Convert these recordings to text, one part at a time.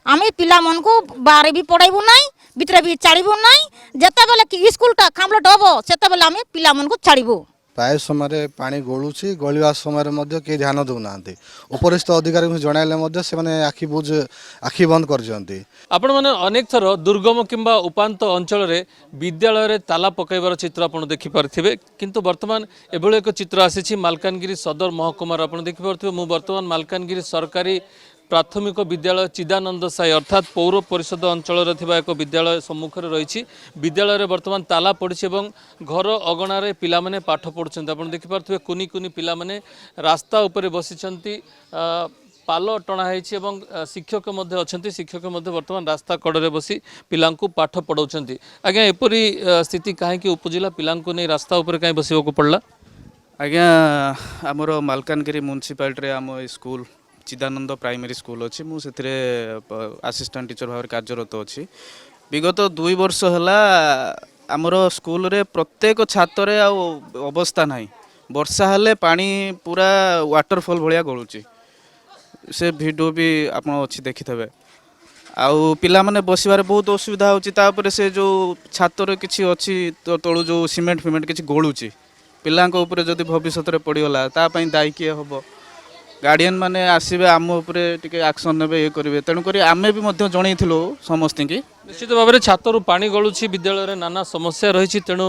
आमे पिला मन को बाहर भी पढ़ाइबू नाई भितर भी छाड़बू नाई जेते बेले कि स्कूलटा कम्प्लीट हबो सेते बेले आमे पिला मन को छाड़बू। प्राय समय पानी गलुची गलिया समय के ध्यान देना उपरिस्थ अधिकारी जनइले से आखि बुझ आखि बंद कर आपण मैंने अनेक थर दुर्गम किंबा उपात अंचल रे विद्यालय रे ताला पकईबार चित्र आप देखिपे किंतु वर्तमान एभली एक चित्र आसी मालकानगिरी सदर महकुमार आप देखिपे मु वर्तमान मालकानगिरी सरकारी प्राथमिक विद्यालय चिदानंद साई अर्थात पौर परिषद अंचल एक विद्यालय सम्मुखें रही विद्यालय वर्तमान ताला पड़ी घर अगणार पिला माने पाठ पढ़ुं आप देखिपे कुनी कुनी पिला माने रास्ता उपर बसी पाल टणाई शिक्षक अच्छा शिक्षक वर्तमान रास्ता कड़े बसी पिला पाठ पढ़ाऊँ। आज्ञा एपरी स्थिति कहीं उपजिला पिला नहीं रास्ता उपर कहीं बसवाक पड़ला? आज्ञा आमर मालकानगिरी म्युनिसिपालिटी आम स्कूल चिदानंद प्राइमरी स्कूल अच्छी मुझे असिस्टेंट टीचर भाव कार्यरत अच्छी विगत 2 वर्ष है आमर स्कूल रे प्रत्येक छात्र अवस्था ना वर्षा हेले पानी पूरा वाटरफॉल भाया गलुची से वीडियो भी आप अच्छी देखिथे आउ पिला माने बसबार बहुत असुविधा होची से जो छात्र किसी अच्छी तलू जो सीमेंट फिमेंट किसी गलुची पिला जदि भविष्य में पड़गला तापाई दायी किए हम गार्डियन माने आसबे आम उपरे टिके एक्शन नेबे ये करेंगे तेणुक आम भी जनइलु समस्त की निश्चित भाव में छातर पानी गलुची विद्यालय नाना समस्या रही तेणु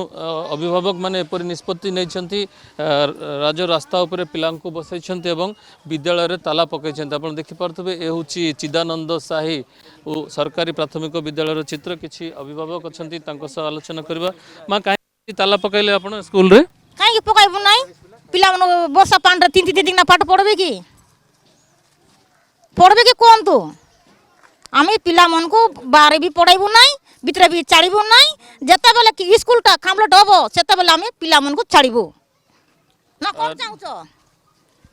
अभिभावक मैंने एपरी निष्पत्ति नहीं राज रास्ता उपर पिला बसई विद्यालय ताला पकई आप देखिपे ये हूँ चिदानंद साही सरकारी प्राथमिक विद्यालय चित्र किसी अभिभावक अच्छा आलोचना करवा माँ कहीं ताला पकईले आप स्कूल रे कहीं पकईबू नाई पिला वर्षा पानी 3 दिन पाठ पढ़बे कि कहतु आमे पिला मन को बाहर भी पढ़ाइबू नाई भितर भी छाड़बू नाई जेते बेले कि स्कूलटा कम्प्लीट हबो सेते बेले आमे पिला मन को छाड़बू ना कोन चाहूछ।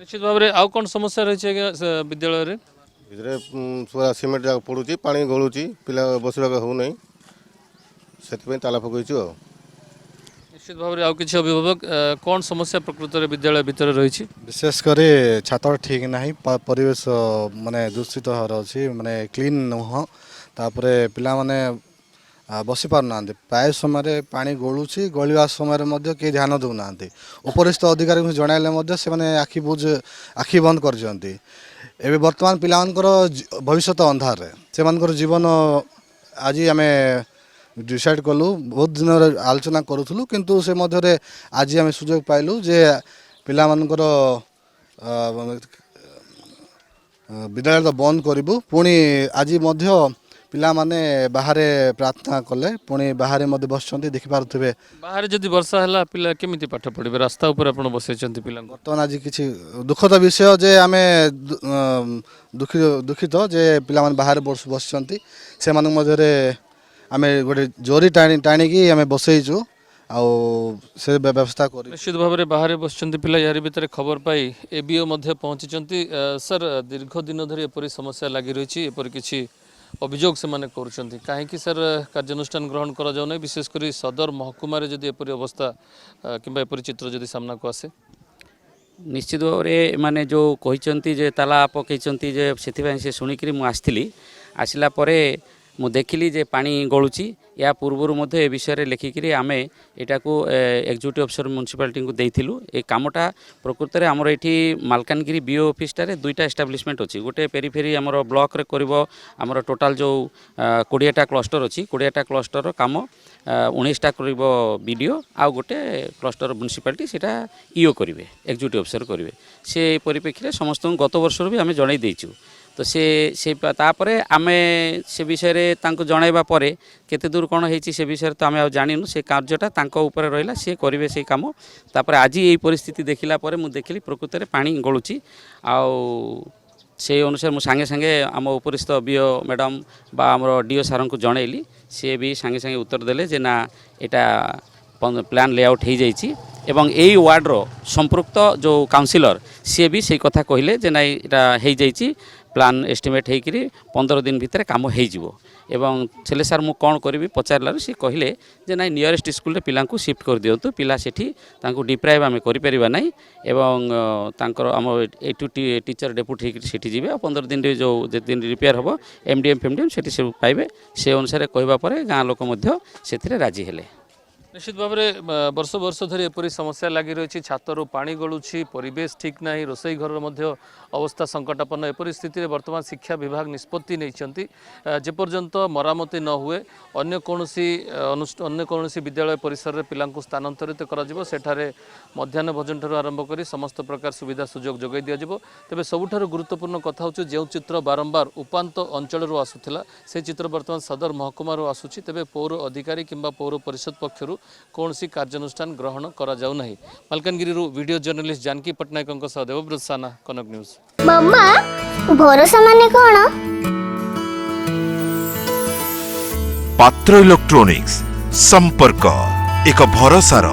निश्चित भाव में आउ कौन समस्या रही है विद्यालय रे भितरे पूरा सीमेंट जाक पड़ुची पानी गलुची पिला बसवा हो नहीं से ताला पकईचु। निश्चित भाव में आउ किसी अभिभावक कौन समस्या प्रकृत विद्यालय भितर रही विशेषकर छात्र ठीक ना परिवेश माने दूषित रही माने क्लीन नुह तापर पिला माने बसी पार ना प्राय समय पानी गलुची गलिया समय के ध्यान देना उपरिस्थ अधिकारी जनइले से आखि बुझ आखि बंद कर वर्तमान पिला भविष्य अंधार से जीवन आज आम डिसाइड कलु बहुत दिन आलोचना करूँ किंतु से मध्य आज आम सुजोग पाइलु जे पिला मानकर विद्यालय तो बंद करूँ पुणी आज पिला माने बाहर प्रार्थना कले पुणी बाहर बस देखिपे बाहर जदि वर्षा है पिला केमिति पाठ पढ़े रास्ता ऊपर आप बसई पिला बर्तमान आज किसी दुखद विषय जे आम दुखित जे पिला बाहर बस से आम गोटे जोरी टाणी आम बसईचु से व्यवस्था कर निश्चित भाव में बाहर बस पिला यार भितर खबर पाई एबीओ पहुंची सर दीर्घ दिन धरी एपरी समस्या लगी रही एपरी किसी अभियोग से माने करुँच कहीं सर कार्यानुष्ठान ग्रहण करा जाऊ नहीं विशेषकर सदर महकुमार जदि एपरी अवस्था कि एपरी चित्र जदि सामना को आसे निश्चित भाव में माने जो कहते ताला पकई से शुणिकी मुझी आसला मु देखिली जे पानी गलुची या पूर्वर मध्य ए विषय लिखिकी आम यहाँ को एग्जीक्यूटिव अफिसर म्युनिसिपालिटी को देइथिलु ए कामटा प्रकृत में आमर ये मालकानगिरी बीओ ऑफिस टारे 2टा एस्टाब्लिशमेंट अच्छी गोटे पेरीफेरी आमर ब्लॉक रे करिवो आमर टोटाल जो 20टा क्लस्टर अच्छी 20टा क्लस्टर काम 19टा करिवो बीडीओ आ गोटे क्लस्टर म्युनिसिपालिटी सेटा ईओ करिवे एग्जीक्यूटिव अफिसर करिवे से परिप्रेक्षी समस्त गत वर्ष भी आम जणाई देइछु तो से तापर आम से विषय जनइबा केते दूर कौन होती से विषय तो आम जानिनु से कार्यटा ऊपर रहा सी करेंगे से कम तापर आज यही परिस्थिति देखला मुझे देखिली प्रकृत में पानी गलुची आउ से अनुसार मुझे सांगे सांगे आम उपरिस्थ बीओ मैडम बा आम डीओ सार को जनइली सी भी सांगे सांगे उत्तर देले जे ना यहाँ प्लान लेआउट हो जाइए एवं यही वार्डर संपृक्त जो काउंसिलर सी भी से कथा कहले जे ना यहाँ हो जाइए ପ୍ଲାନ୍ ଏଷ୍ଟିମେଟ୍ ହେଇକିରି 15 ଦିନ ଭିତରେ କାମ ହେଇଯିବ ଏବଂ ହେଲେ ସାର୍ ମୁଁ କ'ଣ କରିବି ପଚାରିଲାରୁ ସେ କହିଲେ ଯେ ନାଇଁ ନିୟରେଷ୍ଟ ସ୍କୁଲରେ ପିଲାଙ୍କୁ ସିଫ୍ଟ କରିଦିଅନ୍ତୁ ପିଲା ସେଠି ତାଙ୍କୁ ଡିପ୍ରାଇଭ୍ ଆମେ କରିପାରିବା ନାହିଁ ଏବଂ ତାଙ୍କର ଆମ ଏଠୁ ଟିଚର ଡେପୁଟି ହେଇକି ସେଠି ଯିବେ ଆଉ 15 ଦିନରେ ଯେଉଁ ଯେତେ ଦିନ ରିପେୟାର ହେବ MDM ଫେମଡ଼ିଏମ୍ ସେଠି ସବୁ ପାଇବେ ସେ ଅନୁସାରେ କହିବା ପରେ ଗାଁ ଲୋକ ମଧ୍ୟ ସେଥିରେ ରାଜି ହେଲେ। निश्चित भाव में वर्ष वर्ष धरी एपरी समस्या लगी रही छातर पानी गलुची परिवेश ठीक ना रोसई घर अवस्था संकटापन्न एपरी स्थिति में वर्तमान शिक्षा विभाग निष्पत्ति नहीं जेपर्यंत मरामती न हुए अन्य कौन विद्यालय परिसर में पिला स्थानांतरित कर मध्याह्न भोजन ठार आरंभ कर समस्त प्रकार सुविधा सुजोग जोगाई दिज्व तेज सबुठ गुरुत्वपूर्ण कथा हूँ जो चित्र बारंबार उपात अंचल आसूला से चित्र बर्तमान सदर महकुमार आसूची तेज पौर अधिकारी किंबा पौर परिषद पक्षर कौन सी कार्यानुष्ठान ग्रहण करा जाऊ नहीं। मालकानगिरी वीडियो जर्नलिस्ट जानकी पट्टनायक देवव्रत साना कनक न्यूज। मम्मा भरोसा माने कौन? पात्र इलेक्ट्रॉनिक्स संपर्क एक भरोसार